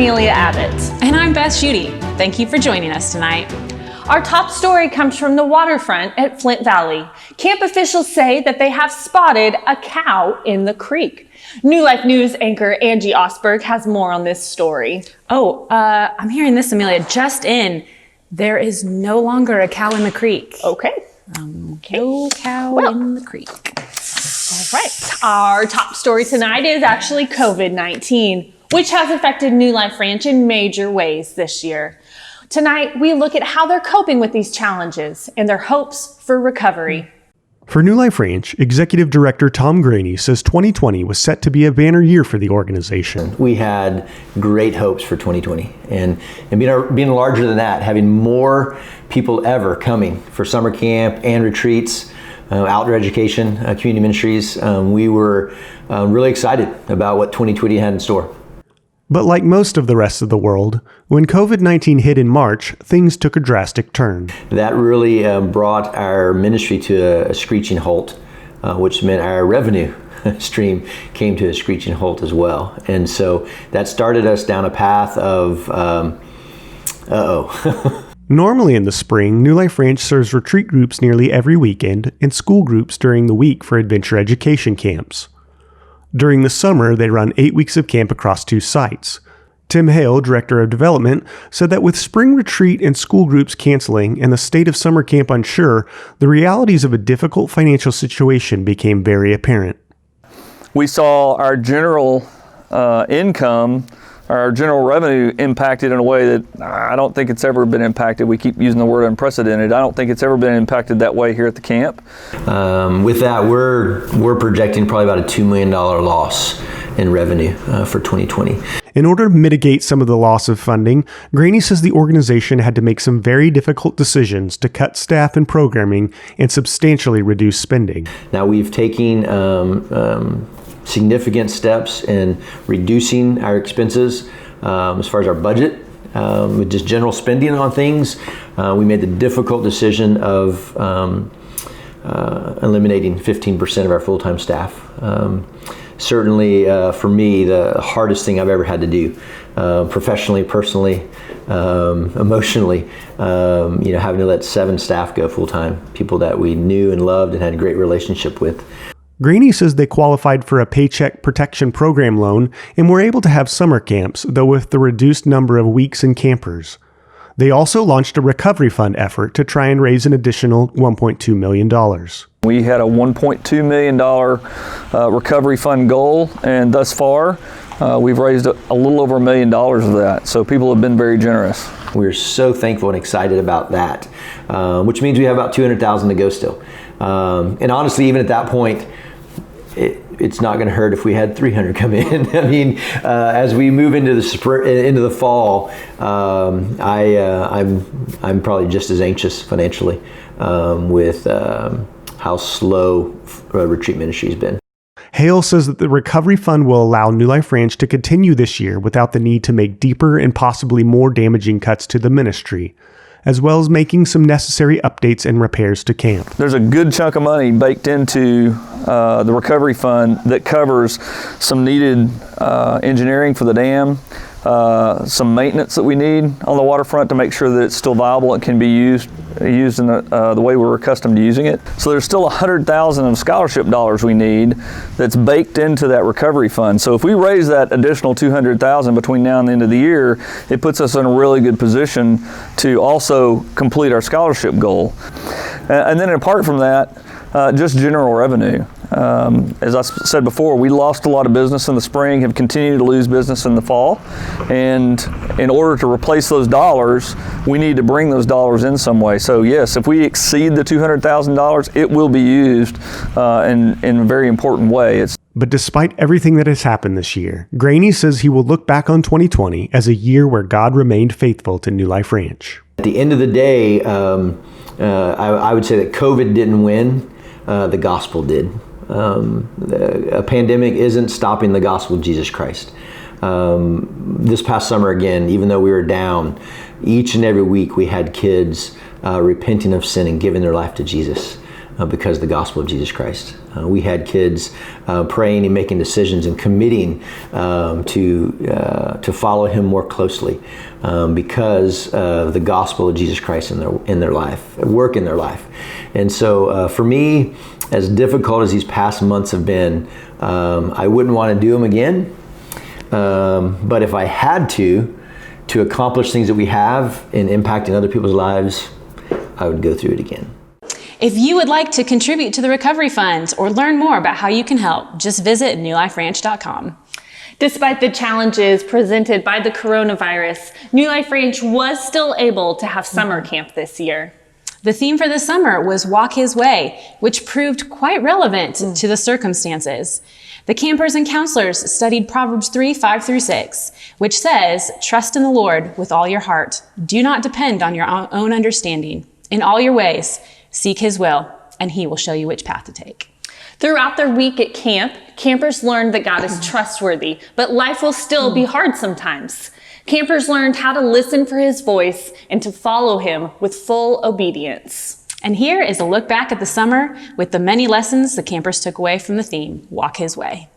Amelia Abbott. And I'm Beth Schutte. Thank you for joining us tonight. Our top story comes from the waterfront at Flint Valley. Camp officials say that they have spotted a cow in the creek. New Life News anchor Angie Osberg has more on this story. I'm hearing this, Amelia, just in. There is no longer a cow in the creek. Okay. No cow in the creek. All right. Our top story tonight is actually COVID-19, which has affected New Life Ranch in major ways this year. Tonight, we look at how they're coping with these challenges and their hopes for recovery. For New Life Ranch, Executive Director Tom Graney says 2020 was set to be a banner year for the organization. We had great hopes for 2020, and being larger than that, having more people ever coming for summer camp and retreats, outdoor education, community ministries. We were really excited about what 2020 had in store. But like most of the rest of the world, when COVID-19 hit in March, things took a drastic turn. That really brought our ministry to a screeching halt, which meant our revenue stream came to a screeching halt as well. And so that started us down a path of, Normally in the spring, New Life Ranch serves retreat groups nearly every weekend and school groups during the week for adventure education camps. During the summer, they run 8 weeks of camp across 2 sites. Tim Hale, Director of Development, said that with spring retreat and school groups canceling and the state of summer camp unsure, the realities of a difficult financial situation became very apparent. We saw our general income, our general revenue impacted in a way that I don't think it's ever been impacted. We keep using the word unprecedented. I don't think it's ever been impacted that way here at the camp. With that, we're projecting probably about a $2 million loss in revenue for 2020. In order to mitigate some of the loss of funding, Graney says the organization had to make some very difficult decisions to cut staff and programming and substantially reduce spending. Now we've taken significant steps in reducing our expenses as far as our budget, with just general spending on things. We made the difficult decision of eliminating 15% of our full-time staff. Certainly for me, the hardest thing I've ever had to do, professionally, personally, emotionally, having to let 7 staff go full-time, people that we knew and loved and had a great relationship with. Graney says they qualified for a Paycheck Protection Program loan and were able to have summer camps, though with the reduced number of weeks and campers. They also launched a recovery fund effort to try and raise an additional $1.2 million. We had a $1.2 million recovery fund goal, and thus far we've raised a little over $1 million of that. So people have been very generous. We're so thankful and excited about that, which means we have about $200,000 to go still. And honestly, even at that point, it's not going to hurt if we had 300 come in. I mean, as we move into the fall, I'm probably just as anxious financially with how slow retreat ministry has been. Hale says that the recovery fund will allow New Life Ranch to continue this year without the need to make deeper and possibly more damaging cuts to the ministry, as well as making some necessary updates and repairs to camp. There's a good chunk of money baked into the recovery fund that covers some needed engineering for the dam, some maintenance that we need on the waterfront to make sure that it's still viable and can be used in the way we're accustomed to using it. So there's still $100,000 of scholarship dollars we need that's baked into that recovery fund. So if we raise that additional $200,000 between now and the end of the year, it puts us in a really good position to also complete our scholarship goal. And then apart from that, just general revenue. As I said before, we lost a lot of business in the spring, have continued to lose business in the fall, and in order to replace those dollars, we need to bring those dollars in some way. So yes, if we exceed the $200,000, it will be used in a very important way. But despite everything that has happened this year, Graney says he will look back on 2020 as a year where God remained faithful to New Life Ranch. At the end of the day, I would say that COVID didn't win, the gospel did. A pandemic isn't stopping the gospel of Jesus Christ. This past summer again, even though we were down, each and every week we had kids repenting of sin and giving their life to Jesus. because of the gospel of Jesus Christ. We had kids praying and making decisions and committing to follow him more closely because of the gospel of Jesus Christ in their life, work in their life. And so for me, as difficult as these past months have been, I wouldn't want to do them again. But if I had to accomplish things that we have in impacting other people's lives, I would go through it again. If you would like to contribute to the Recovery Fund or learn more about how you can help, just visit newliferanch.com. Despite the challenges presented by the coronavirus, New Life Ranch was still able to have summer camp this year. The theme for this summer was Walk His Way, which proved quite relevant to the circumstances. The campers and counselors studied Proverbs 3:5-6, which says, "Trust in the Lord with all your heart. Do not depend on your own understanding. In all your ways, seek his will, and he will show you which path to take." Throughout their week at camp, campers learned that God is trustworthy, but life will still be hard sometimes. Campers learned how to listen for his voice and to follow him with full obedience. And here is a look back at the summer with the many lessons the campers took away from the theme, Walk His Way.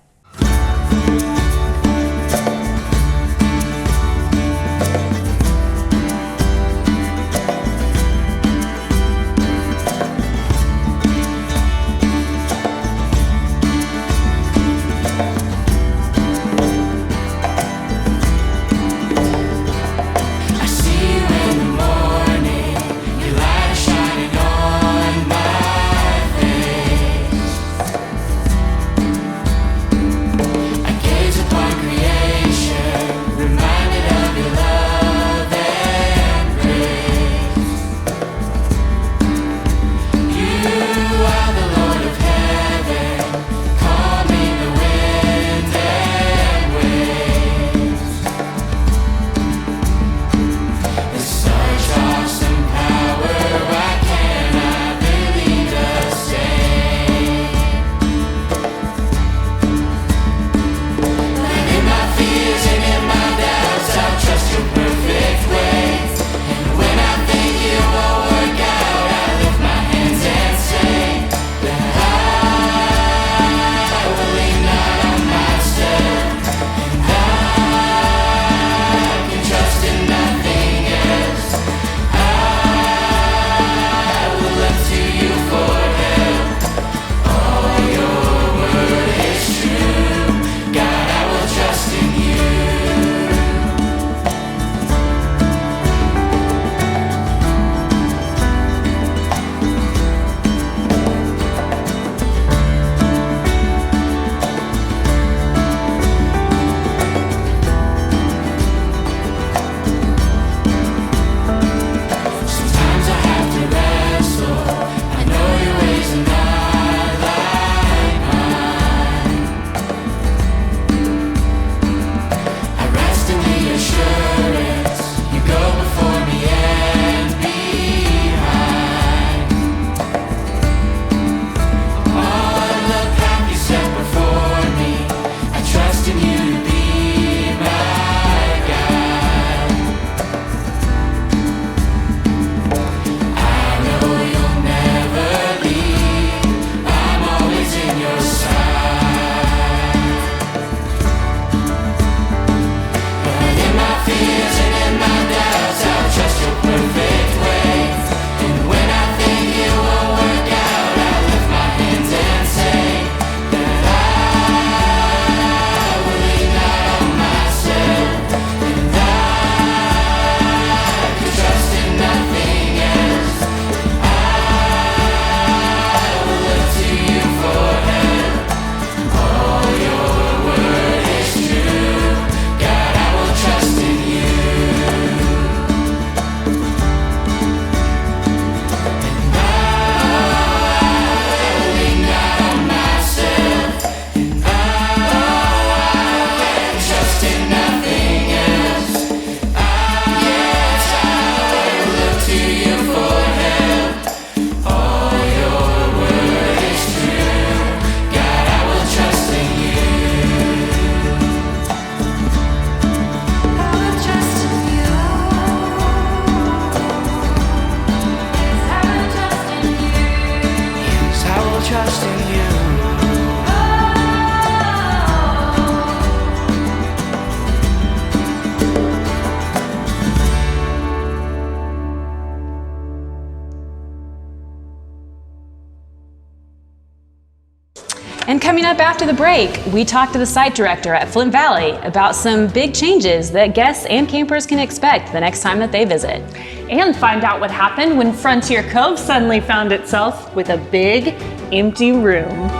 coming up after the break, we talk to the site director at Flint Valley about some big changes that guests and campers can expect the next time that they visit. And find out what happened when Frontier Cove suddenly found itself with a big, empty room.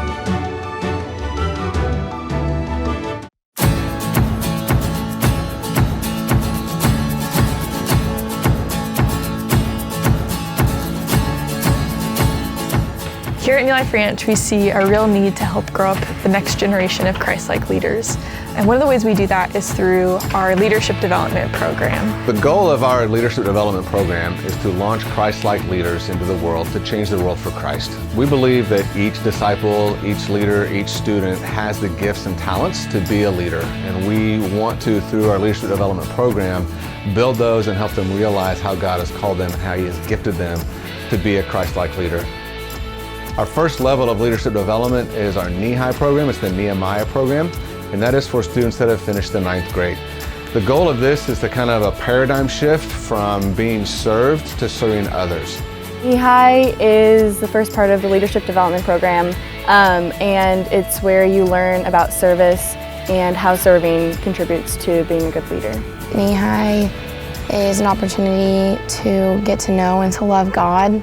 Here at New Life Ranch, we see a real need to help grow up the next generation of Christ-like leaders. And one of the ways we do that is through our leadership development program. The goal of our leadership development program is to launch Christ-like leaders into the world to change the world for Christ. We believe that each disciple, each leader, each student has the gifts and talents to be a leader. And we want to, through our leadership development program, build those and help them realize how God has called them and how He has gifted them to be a Christ-like leader. Our first level of leadership development is our knee-high program. It's the Nehemiah program, and that is for students that have finished the 9th grade. The goal of this is to kind of a paradigm shift from being served to serving others. Knee-high is the first part of the leadership development program, and it's where you learn about service and how serving contributes to being a good leader. Knee-high is an opportunity to get to know and to love God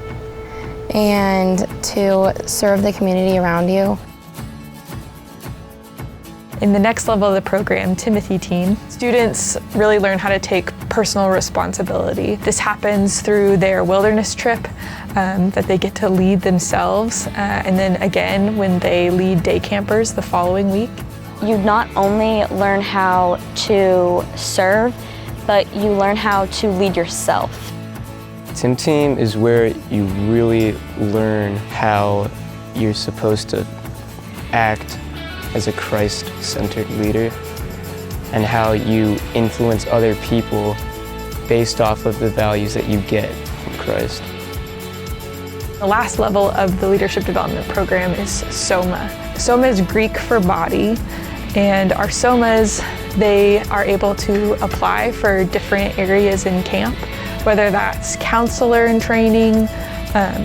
and to serve the community around you. In the next level of the program, Timothy Teen, students really learn how to take personal responsibility. This happens through their wilderness trip that they get to lead themselves, and then again when they lead day campers the following week. You not only learn how to serve, but you learn how to lead yourself. Tim Team is where you really learn how you're supposed to act as a Christ-centered leader and how you influence other people based off of the values that you get from Christ. The last level of the leadership development program is Soma. Soma is Greek for body, and our Somas, they are able to apply for different areas in camp, whether that's counselor in training,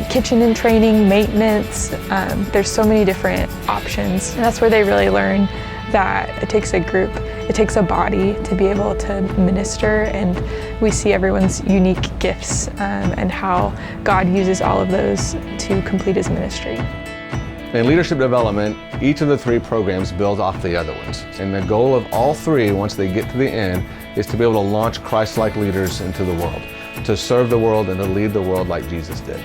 kitchen in training, maintenance. There's so many different options. And that's where they really learn that it takes a group, it takes a body to be able to minister, and we see everyone's unique gifts and how God uses all of those to complete His ministry. In leadership development, each of the 3 programs builds off the other ones. And the goal of all 3, once they get to the end, is to be able to launch Christ-like leaders into the world, to serve the world and to lead the world like Jesus did.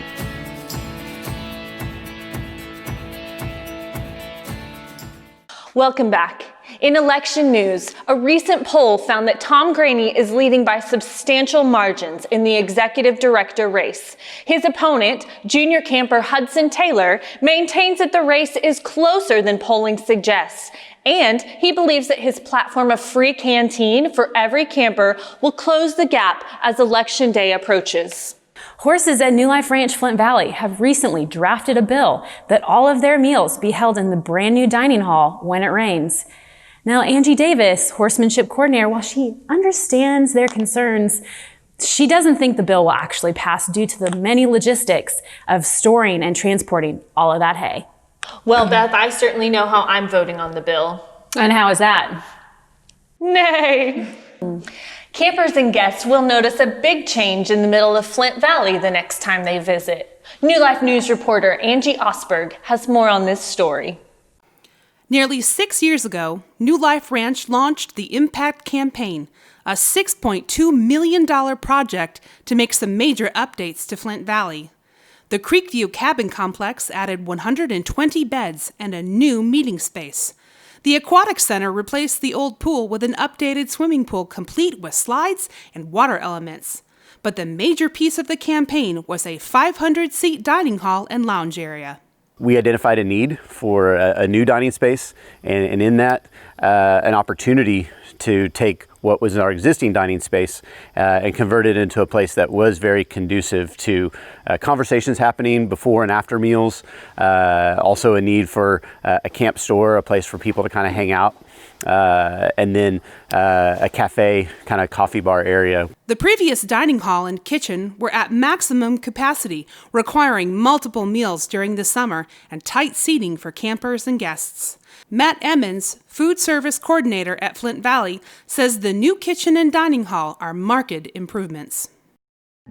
Welcome back. In election news, a recent poll found that Tom Graney is leading by substantial margins in the executive director race. His opponent, junior camper Hudson Taylor, maintains that the race is closer than polling suggests. And he believes that his platform of free canteen for every camper will close the gap as Election Day approaches. Horses at New Life Ranch Flint Valley have recently drafted a bill that all of their meals be held in the brand new dining hall when it rains. Now, Angie Davis, horsemanship coordinator, while she understands their concerns, she doesn't think the bill will actually pass due to the many logistics of storing and transporting all of that hay. Well, Beth, I certainly know how I'm voting on the bill. And how is that? Nay. Campers and guests will notice a big change in the middle of Flint Valley the next time they visit. New Life News reporter Angie Osberg has more on this story. Nearly 6 years ago, New Life Ranch launched the Impact Campaign, a $6.2 million project to make some major updates to Flint Valley. The Creekview Cabin Complex added 120 beds and a new meeting space. The Aquatic Center replaced the old pool with an updated swimming pool complete with slides and water elements. But the major piece of the campaign was a 500-seat dining hall and lounge area. We identified a need for a new dining space, and in that, an opportunity to take what was our existing dining space and convert it into a place that was very conducive to conversations happening before and after meals. Also a need for a camp store, a place for people to kind of hang out. and then a cafe, kind of coffee bar area. The previous dining hall and kitchen were at maximum capacity, requiring multiple meals during the summer and tight seating for campers and guests. Matt Emmons, food service coordinator at Flint Valley, says the new kitchen and dining hall are marked improvements.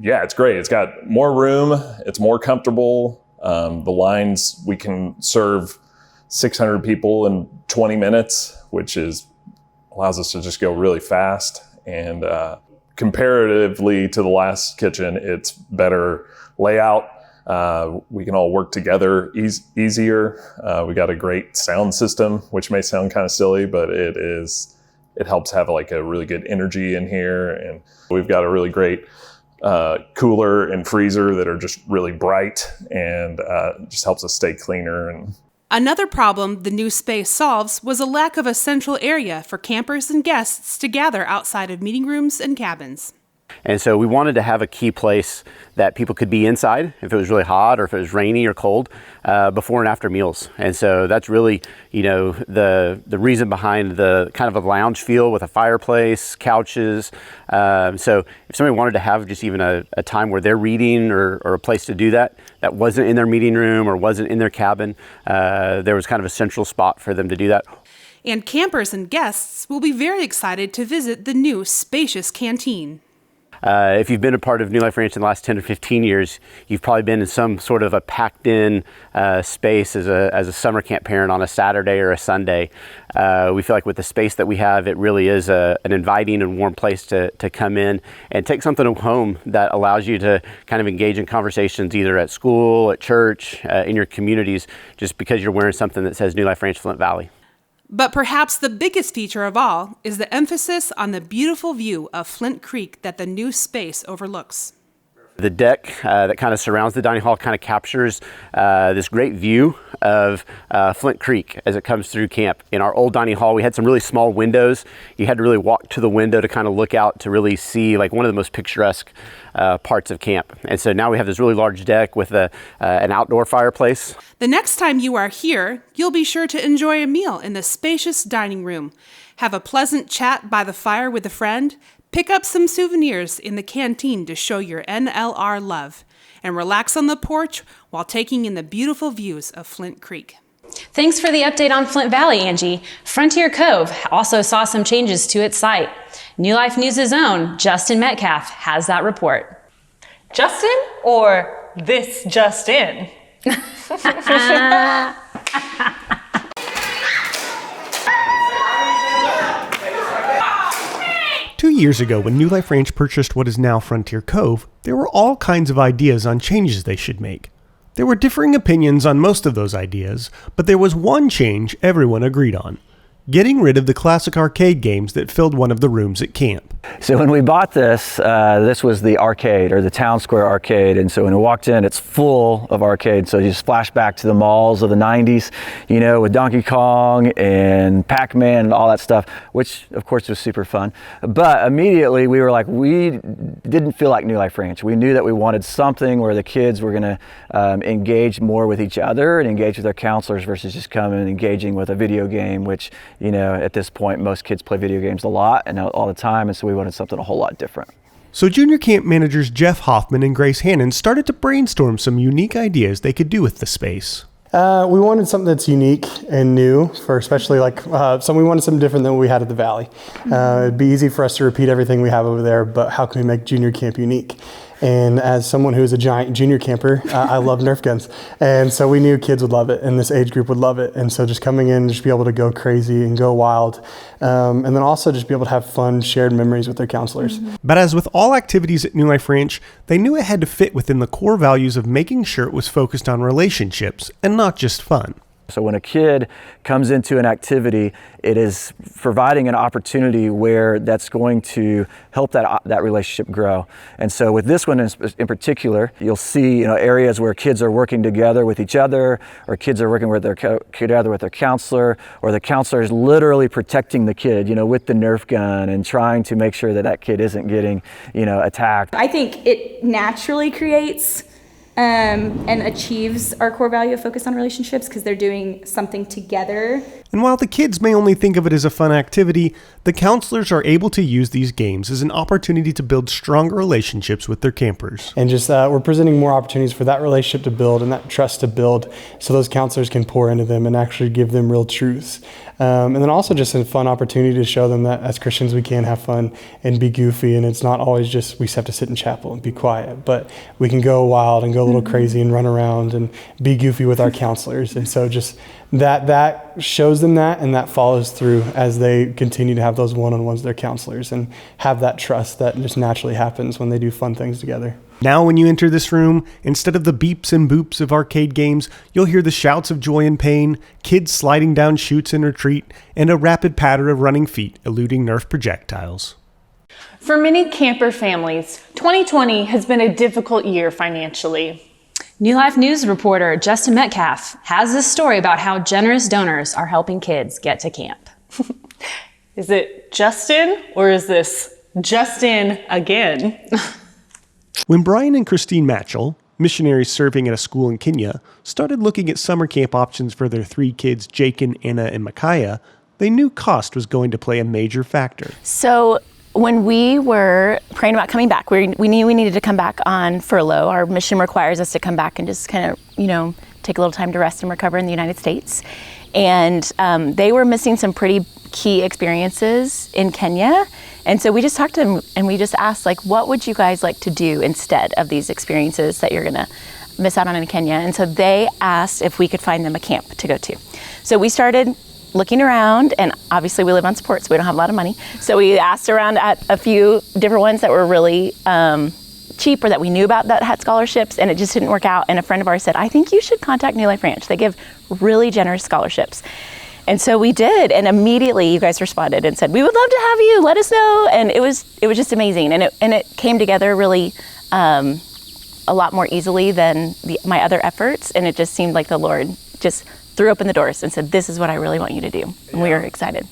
Yeah, it's great. It's got more room. It's more comfortable. The lines, we can serve 600 people in 20 minutes, which allows us to just go really fast. And comparatively to the last kitchen, it's better layout. We can all work together easier. We got a great sound system, which may sound kind of silly, but it helps have like a really good energy in here. And we've got a really great cooler and freezer that are just really bright, and just helps us stay cleaner. And another problem the new space solves was a lack of a central area for campers and guests to gather outside of meeting rooms and cabins. And so we wanted to have a key place that people could be inside if it was really hot or if it was rainy or cold, before and after meals. And so that's really, the reason behind the kind of a lounge feel with a fireplace, couches. So if somebody wanted to have just even a time where they're reading or a place to do that wasn't in their meeting room or wasn't in their cabin, there was kind of a central spot for them to do that. And campers and guests will be very excited to visit the new spacious canteen. If you've been a part of New Life Ranch in the last 10 or 15 years, you've probably been in some sort of a packed-in space as a summer camp parent on a Saturday or a Sunday. We feel like with the space that we have, it really is an inviting and warm place to come in and take something home that allows you to kind of engage in conversations either at school, at church, in your communities, just because you're wearing something that says New Life Ranch Flint Valley. But perhaps the biggest feature of all is the emphasis on the beautiful view of Flint Creek that the new space overlooks. The deck that kind of surrounds the dining hall kind of captures this great view of Flint Creek as it comes through camp. In our old dining hall, we had some really small windows. You had to really walk to the window to kind of look out to really see like one of the most picturesque parts of camp. And so now we have this really large deck with an outdoor fireplace. The next time you are here, you'll be sure to enjoy a meal in the spacious dining room. Have a pleasant chat by the fire with a friend. Pick up some souvenirs in the canteen to show your NLR love, and relax on the porch while taking in the beautiful views of Flint Creek. Thanks for the update on Flint Valley, Angie. Frontier Cove also saw some changes to its site. New Life News' own Justin Metcalf has that report. Justin or this just in? 2 years ago, when New Life Ranch purchased what is now Frontier Cove, there were all kinds of ideas on changes they should make. There were differing opinions on most of those ideas, but there was one change everyone agreed on: getting rid of the classic arcade games that filled one of the rooms at camp. So when we bought this, this was the arcade, or the Town Square arcade, and so when we walked in, it's full of arcades. So you just flash back to the malls of the 90s, with Donkey Kong and Pac-Man and all that stuff, which of course was super fun. But immediately we were like, we didn't feel like New Life Ranch. We knew that we wanted something where the kids were gonna engage more with each other and engage with their counselors versus just coming and engaging with a video game, which, at this point, most kids play video games a lot and all the time, and so we wanted something a whole lot different. So junior camp managers Jeff Hoffman and Grace Hannon started to brainstorm some unique ideas they could do with the space. We wanted something that's unique and new, for especially we wanted something different than what we had at the Valley. It'd be easy for us to repeat everything we have over there, but how can we make junior camp unique? And as someone who is a giant junior camper, I love Nerf guns. And so we knew kids would love it and this age group would love it. And so just coming in, just be able to go crazy and go wild. And then also just be able to have fun, shared memories with their counselors. But as with all activities at New Life Ranch, they knew it had to fit within the core values of making sure it was focused on relationships and not just fun. So when a kid comes into an activity, it is providing an opportunity where that's going to help that relationship grow. And so with this one in particular, you'll see areas where kids are working together with each other, or kids are working with together with their counselor, or the counselor is literally protecting the kid, with the Nerf gun and trying to make sure that kid isn't getting, attacked. I think it naturally creates and achieves our core value of focus on relationships because they're doing something together. And while the kids may only think of it as a fun activity, the counselors are able to use these games as an opportunity to build stronger relationships with their campers. And just we're presenting more opportunities for that relationship to build and that trust to build so those counselors can pour into them and actually give them real truths. And then also just a fun opportunity to show them that as Christians we can have fun and be goofy, and it's not always just we just have to sit in chapel and be quiet, but we can go wild and go a little crazy and run around and be goofy with our counselors. And so just that shows them that, and that follows through as they continue to have those one-on-ones with their counselors and have that trust that just naturally happens when they do fun things together. Now when you enter this room, instead of the beeps and boops of arcade games, you'll hear the shouts of joy and pain, kids sliding down chutes in retreat, and a rapid patter of running feet eluding Nerf projectiles. For many camper families, 2020 has been a difficult year financially. New Life News reporter Justin Metcalf has this story about how generous donors are helping kids get to camp. Is it Justin, or is this Justin again? When Brian and Christine Matchell, missionaries serving at a school in Kenya, started looking at summer camp options for their 3 kids, Jakin, Anna, and Micaiah, they knew cost was going to play a major factor. So when we were praying about coming back, we knew we needed to come back on furlough. Our mission requires us to come back and just kind of, take a little time to rest and recover in the United States. And they were missing some pretty key experiences in Kenya. And so we just talked to them and we just asked, what would you guys like to do instead of these experiences that you're gonna miss out on in Kenya? And so they asked if we could find them a camp to go to. So we started looking around, and obviously we live on support, so we don't have a lot of money. So we asked around at a few different ones that were really cheap or that we knew about that had scholarships, and it just didn't work out. And a friend of ours said, I think you should contact New Life Ranch. They give really generous scholarships. And so we did, and immediately you guys responded and said, we would love to have you, let us know. And it was just amazing. And it came together really a lot more easily than my other efforts. And it just seemed like the Lord just threw open the doors and said, this is what I really want you to do. And we were excited.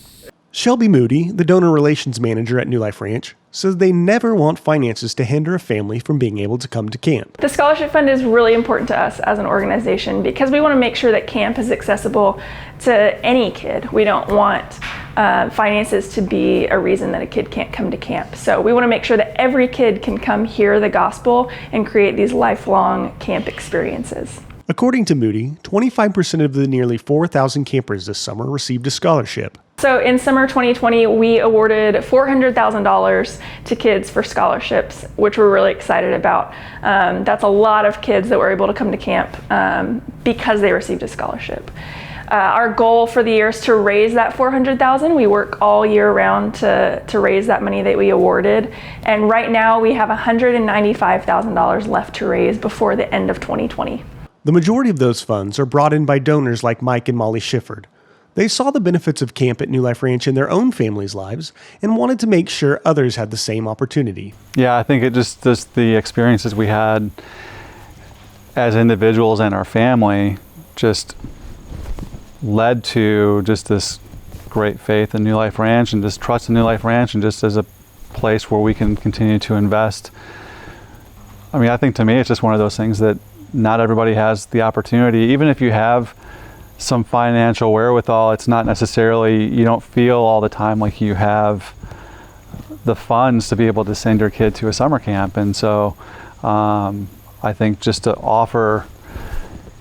Shelby Moody, the donor relations manager at New Life Ranch, says they never want finances to hinder a family from being able to come to camp. The scholarship fund is really important to us as an organization because we want to make sure that camp is accessible to any kid. We don't want finances to be a reason that a kid can't come to camp. So we want to make sure that every kid can come hear the gospel and create these lifelong camp experiences. According to Moody, 25% of the nearly 4,000 campers this summer received a scholarship. So in summer 2020, we awarded $400,000 to kids for scholarships, which we're really excited about. That's a lot of kids that were able to come to camp because they received a scholarship. Our goal for the year is to raise that $400,000. We work all year round to raise that money that we awarded. And right now we have $195,000 left to raise before the end of 2020. The majority of those funds are brought in by donors like Mike and Molly Schifford. They saw the benefits of camp at New Life Ranch in their own families' lives and wanted to make sure others had the same opportunity. Yeah, I think it just the experiences we had as individuals and our family just led to just this great faith in New Life Ranch and this trust in New Life Ranch, and just as a place where we can continue to invest. I mean, I think to me it's just one of those things that not everybody has the opportunity. Even if you have some financial wherewithal, it's not necessarily, you don't feel all the time like you have the funds to be able to send your kid to a summer camp. And so I think just to offer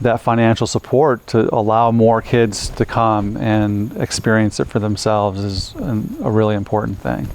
that financial support to allow more kids to come and experience it for themselves is a really important thing.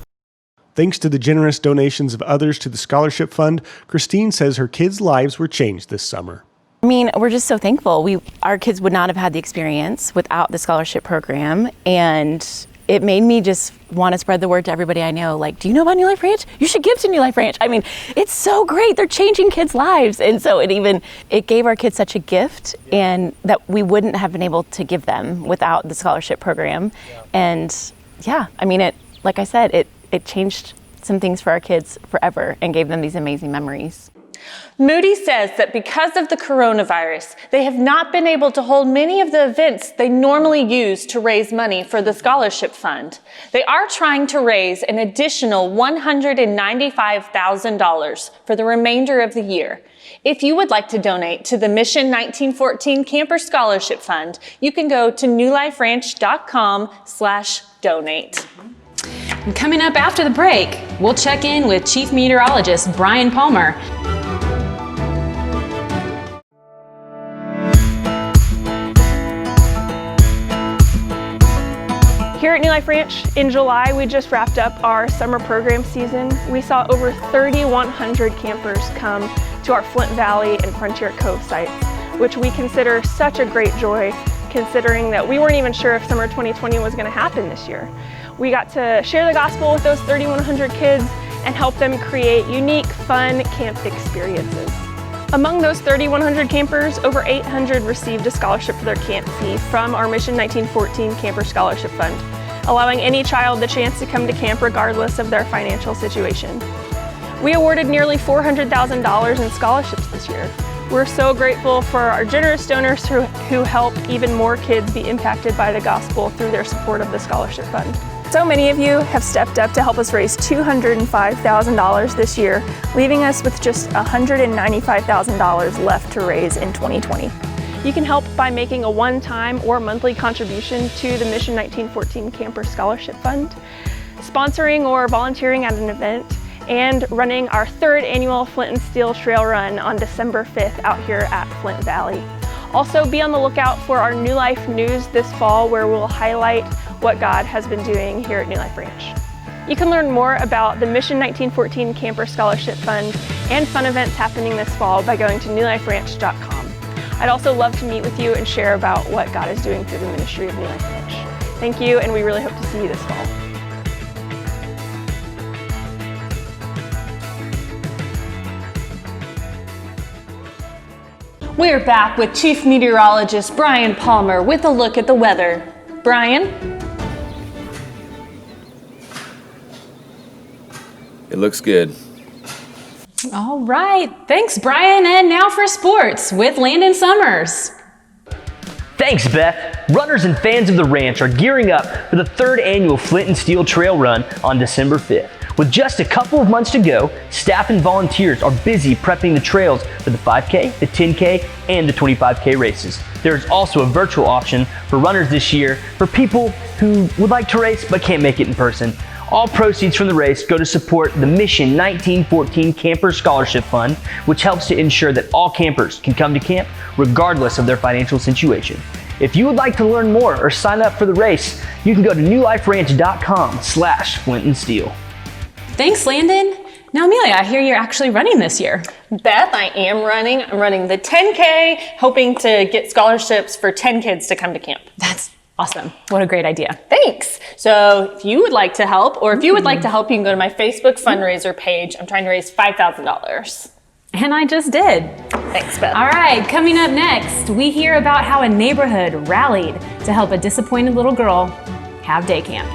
Thanks to the generous donations of others to the scholarship fund, Christine says her kids' lives were changed this summer. I mean, we're just so thankful. Our kids would not have had the experience without the scholarship program, and it made me just want to spread the word to everybody I know. Do you know about New Life Ranch? You should give to New Life Ranch. I mean, it's so great. They're changing kids' lives. And so it gave our kids such a gift, and that we wouldn't have been able to give them without the scholarship program. And yeah, I mean, like I said, it changed some things for our kids forever and gave them these amazing memories. Moody says that because of the coronavirus, they have not been able to hold many of the events they normally use to raise money for the scholarship fund. They are trying to raise an additional $195,000 for the remainder of the year. If you would like to donate to the Mission 1914 Camper Scholarship Fund, you can go to newliferanch.com/donate. And coming up after the break, we'll check in with Chief Meteorologist Brian Palmer. Here at New Life Ranch, in July, we just wrapped up our summer program season. We saw over 3,100 campers come to our Flint Valley and Frontier Cove sites, which we consider such a great joy, considering that we weren't even sure if summer 2020 was going to happen this year. We got to share the gospel with those 3,100 kids and help them create unique, fun camp experiences. Among those 3,100 campers, over 800 received a scholarship for their camp fee from our Mission 1914 Camper Scholarship Fund, allowing any child the chance to come to camp regardless of their financial situation. We awarded nearly $400,000 in scholarships this year. We're so grateful for our generous donors who help even more kids be impacted by the gospel through their support of the scholarship fund. So many of you have stepped up to help us raise $205,000 this year, leaving us with just $195,000 left to raise in 2020. You can help by making a one-time or monthly contribution to the Mission 1914 Camper Scholarship Fund, sponsoring or volunteering at an event, and running our 3rd annual Flint and Steel Trail Run on December 5th out here at Flint Valley. Also, be on the lookout for our New Life News this fall, where we'll highlight what God has been doing here at New Life Ranch. You can learn more about the Mission 1914 Camper Scholarship Fund and fun events happening this fall by going to newliferanch.com. I'd also love to meet with you and share about what God is doing through the ministry of New Life Ranch. Thank you, and we really hope to see you this fall. We're back with Chief Meteorologist Brian Palmer with a look at the weather. Brian? It looks good. All right, thanks Brian. And now for sports with Landon Summers. Thanks, Beth. Runners and fans of the ranch are gearing up for the 3rd annual Flint and Steel Trail Run on December 5th. With just a couple of months to go, staff and volunteers are busy prepping the trails for the 5K, the 10K, and the 25K races. There is also a virtual option for runners this year for people who would like to race but can't make it in person. All proceeds from the race go to support the Mission 1914 Camper Scholarship Fund, which helps to ensure that all campers can come to camp regardless of their financial situation. If you would like to learn more or sign up for the race, you can go to newliferanch.com/Flint and Steel. Thanks, Landon. Now, Amelia, I hear you're actually running this year. Beth, I am running. I'm running the 10K, hoping to get scholarships for 10 kids to come to camp. That's awesome. What a great idea. Thanks. So if you would like to help, or if you would like to help, you can go to my Facebook fundraiser page. I'm trying to raise $5,000. And I just did. Thanks, Beth. All right, coming up next, we hear about how a neighborhood rallied to help a disappointed little girl have day camp.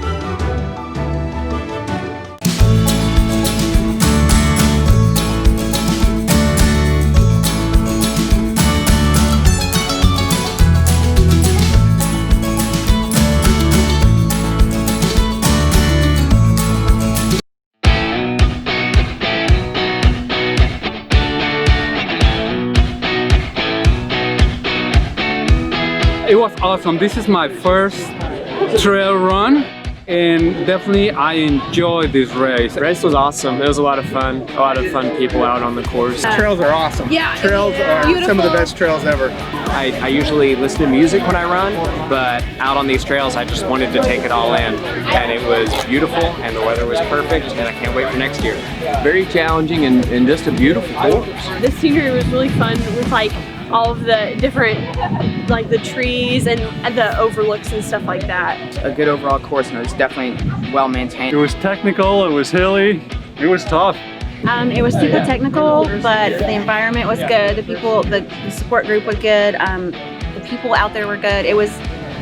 It was awesome. This is my first trail run, and definitely I enjoyed this race. The race was awesome. It was a lot of fun people out on the course. Trails are awesome. Yeah, trails are some of the best trails ever. I usually listen to music when I run, but out on these trails I just wanted to take it all in. And it was beautiful and the weather was perfect, and I can't wait for next year. Very challenging and just a beautiful course. This scenery was really fun with like all of the different, like the trees and the overlooks and stuff like that. A good overall course, and it was definitely well maintained. It was technical, it was hilly, it was tough. It was super technical, but the environment was good. The people, the support group was good. The people out there were good. It was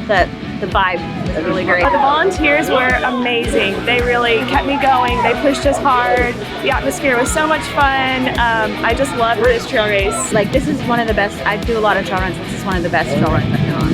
the the vibe was really great. The volunteers were amazing. They really kept me going. They pushed us hard. The atmosphere was so much fun. I just loved this trail race. Like, this is one of the best. I do a lot of trail runs. This is one of the best trail runs I've been on.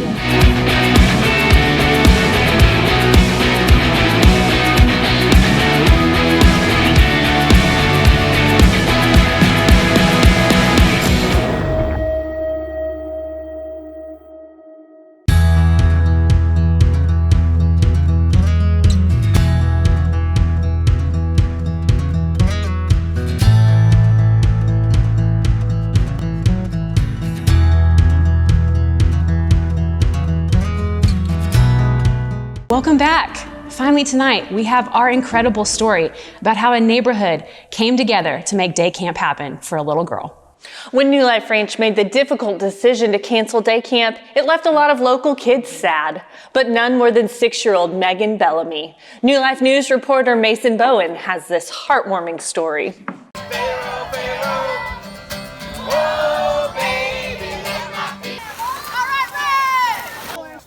Welcome back. Finally tonight, we have our incredible story about how a neighborhood came together to make day camp happen for a little girl. When New Life Ranch made the difficult decision to cancel day camp, it left a lot of local kids sad, but none more than 6-year-old Megan Bellamy. New Life News reporter Mason Bowen has this heartwarming story.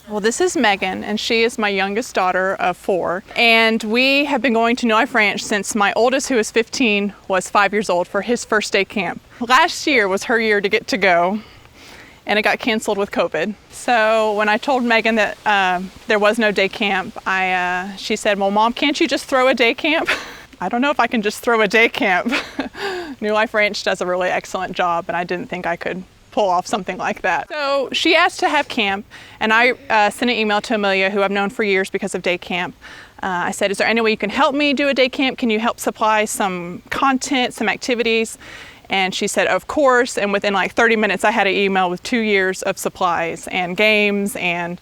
Well, this is Megan, and she is my youngest daughter of 4. And we have been going to New Life Ranch since my oldest, who is 15, was 5 years old for his first day camp. Last year was her year to get to go, and it got canceled with COVID. So when I told Megan that there was no day camp, she said, well, Mom, can't you just throw a day camp? I don't know if I can just throw a day camp. New Life Ranch does a really excellent job, and I didn't think I could pull off something like that. So she asked to have camp, and I sent an email to Amelia, who I've known for years because of day camp. I said, is there any way you can help me do a day camp? Can you help supply some content, some activities? And she said, of course. And within like 30 minutes, I had an email with 2 years of supplies and games and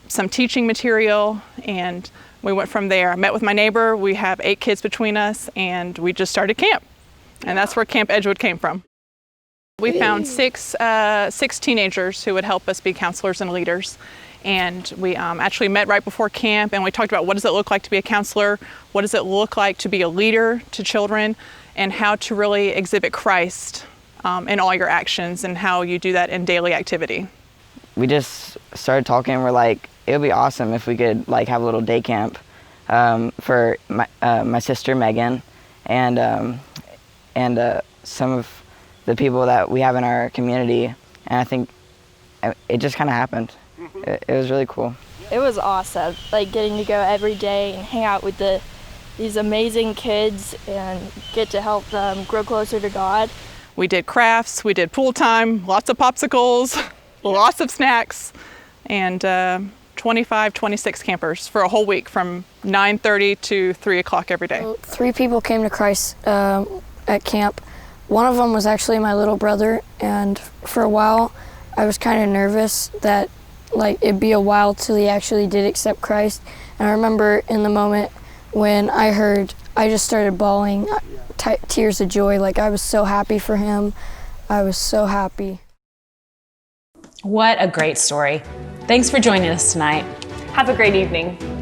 some teaching material. And we went from there. I met with my neighbor. We have 8 kids between us, and we just started camp. And that's where Camp Edgewood came from. We found six teenagers who would help us be counselors and leaders. And we actually met right before camp, and we talked about what does it look like to be a counselor, what does it look like to be a leader to children, and how to really exhibit Christ in all your actions and how you do that in daily activity. We just started talking, and we're like, it would be awesome if we could like have a little day camp for my sister Megan and some of the people that we have in our community, and I think it just kind of happened. It was really cool. It was awesome, like getting to go every day and hang out with these amazing kids and get to help them grow closer to God. We did crafts, we did pool time, lots of popsicles, lots of snacks, and 25, 26 campers for a whole week from 9:30 to 3 o'clock every day. 3 people came to Christ at camp. One of them was actually my little brother, and for a while I was kind of nervous that like it'd be a while till he actually did accept Christ. And I remember in the moment when I heard, I just started bawling tears of joy. Like I was so happy for him. I was so happy. What a great story. Thanks for joining us tonight. Have a great evening.